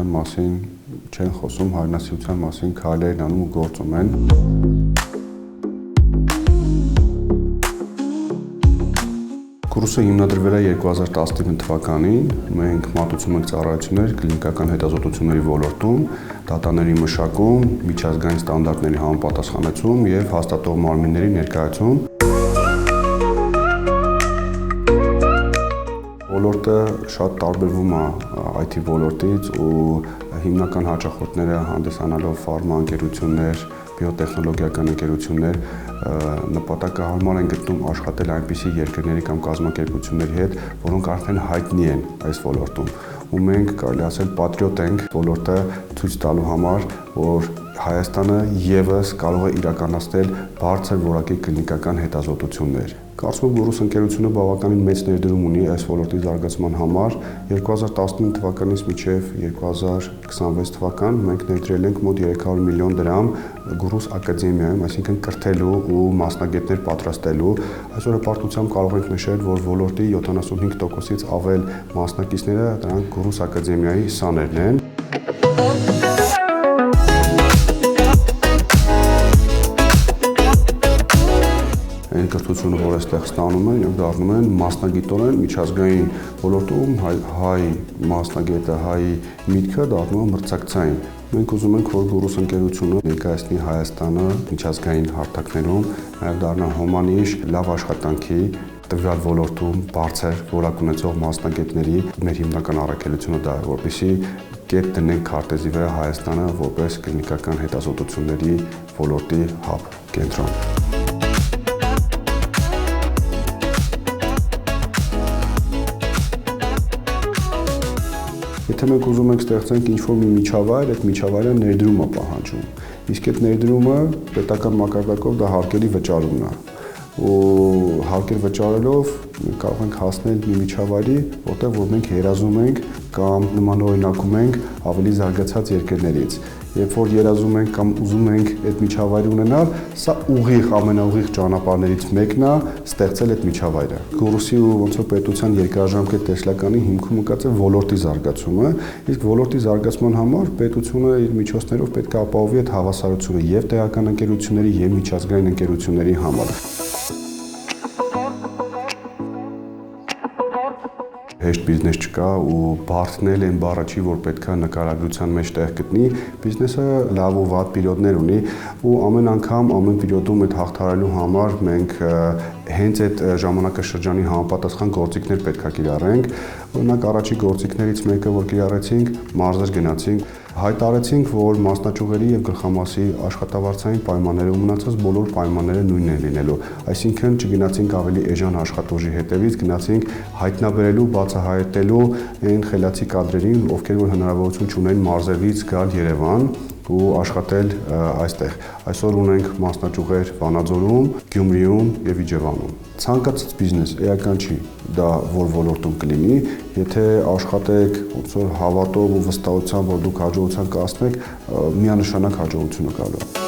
հայրենասիրության մասին չեն խոսում, հայրենասիրության մասին քայլեր անում ու գործում են։ Կուրսը հիմնադրվել է 2019 թվականին, մենք մատուցում ենք ծառայություններ կլինիկական հետազոտությունների ոլորտում, դատաների մշակում, միջազգային ստանդարտների համապատասխանեցում և հաստատող մարմինների ներկայացում։ Ոլորտը շատ տարբերվում է IT ոլորտից ու հիմնական հաճախորդները հանդիսանալով ֆարմա ընկերություններ, բիոտեխնոլոգիական ընկերություններ նպատակահարմար են գտնում աշխատել այնպիսի երկրների կամ կազմակերպությունների հետ, որոնք արդեն հայտնի են այս ոլորտում։ Ու մենք կարելի ասել պատրիոտ ենք ոլորտը ցույց տալու համար, որ Հայաստանը ևս կարող է իրականացնել բարձր որակի կլինիկական հետազոտություններ։ Կարծում եմ Գուրուս ընկերությունը բավականին մեծ ներդրում ունի այս ոլորտի զարգացման համար։ 2019 թվականից մինչև 2026 թվական մենք ներդրել ենք մոտ 300 միլիոն դրամ Գուրուս ակադեմիայում, այսինքն կրթելու ու մասնագետներ պատրաստելու։ Այսօր հպարտությամբ կարող ենք նշել, որ ոլորտի 75%-ից ավել մասնակիցները դրանք Գուրուս ակադեմիայի սաներն են։ Այն կրթությունը, որ այստեղ ստանում են և դառնում են մասնագիտորեն միջազգային ոլորտում հայ մասնագետը, հայ միտքը դառնում է մրցակցային։ Մենք ուզում ենք, որ Գուրուս ընկերությունը ներկայացնի Հայաստանը միջազգային հարթակներում, նաև դառնա հոմանիշ լավ աշխատանքի տվյալ ոլորտում բարձր որակ ունեցող մասնագետների մեր հիմնական առաքելությունը դա է, որպեսզի կետ դնենք քարտեզի վրա Հայաստանը որպես կլինիկական հետազոտությունների ոլորտի հաբ կենտրոն։ Եթե մենք ուզում ենք ստեղծենք ինչ-որ մի միջավայր, այդ միջավայրը ներդրում է պահանջում։ Իսկ այդ ներդրումը պետական մակարդակով դա հարկերի վճարումն է։ Ու հարկեր վճարելով կարող ենք հասնել մի միջավայրի, որտեղ որ մենք երազում ենք կամ նմանօրինակում ենք ավելի զարգացած երկրներից։ Երբ որ երազում ենք կամ ուզում ենք այդ միջավայրը ունենալ, սա ուղիղ ամենաուղիղ ճանապարհներից մեկն է ստեղծել այդ միջավայրը։ Գուրուսի ու ոնց որ պետության երկարաժամկետ տեսլականի հիմքում ընկած է ոլորտի զարգացումը, իսկ ոլորտի զարգացման համար պետությունը իր միջոցներով պետք է ապահովի այդ հավասարությունը եւ տեղական ընկերությունների եւ միջազգային ընկերությունների համար։ Հեշտ բիզնես չկա ու բարդն էլ այն բառը չի, որ պետք է նկարագրության մեջ տեղ գտնի, բիզնեսը լավ ու վատ պերիոդներ ունի ու ամեն անգամ ամեն պերիոդում այդ հաղթահարելու համար մենք հենց այդ ժամանակաշրջանի համապատասխան գործիքներ պետք է կիրառենք։ Օրինակ առաջի գործիքներից մեկը, որ կիրառեցինք, մարզեր գնացինք, հայտարարեցինք, որ մասնաճյուղերի եւ գլխամասի աշխատավարձային պայմանները ու մնացած բոլոր պայմանները նույնն են լինելու։ Այսինքն չգնացինք ավելի էժան աշխատուժի հետևից, գնացինք հայտնաբերելու, բացահայտելու այն խելացի կադրերին, ովքեր որ հնարավորություն չունեն մարզերից գալ Երևան ու աշխատել այստեղ։ Այսօր ունենք մասնաճյուղեր Վանաձորում, Գյումրիում եւ Իջևանում։ Ցանկացած բիզնես էական չի, դա որ ոլորտում կլինի, եթե աշխատեք ոնց որ հավատով ու վստահությամբ, որ դուք հաջողության կհասնեք, միանշանակ հաջողությունը գալու է։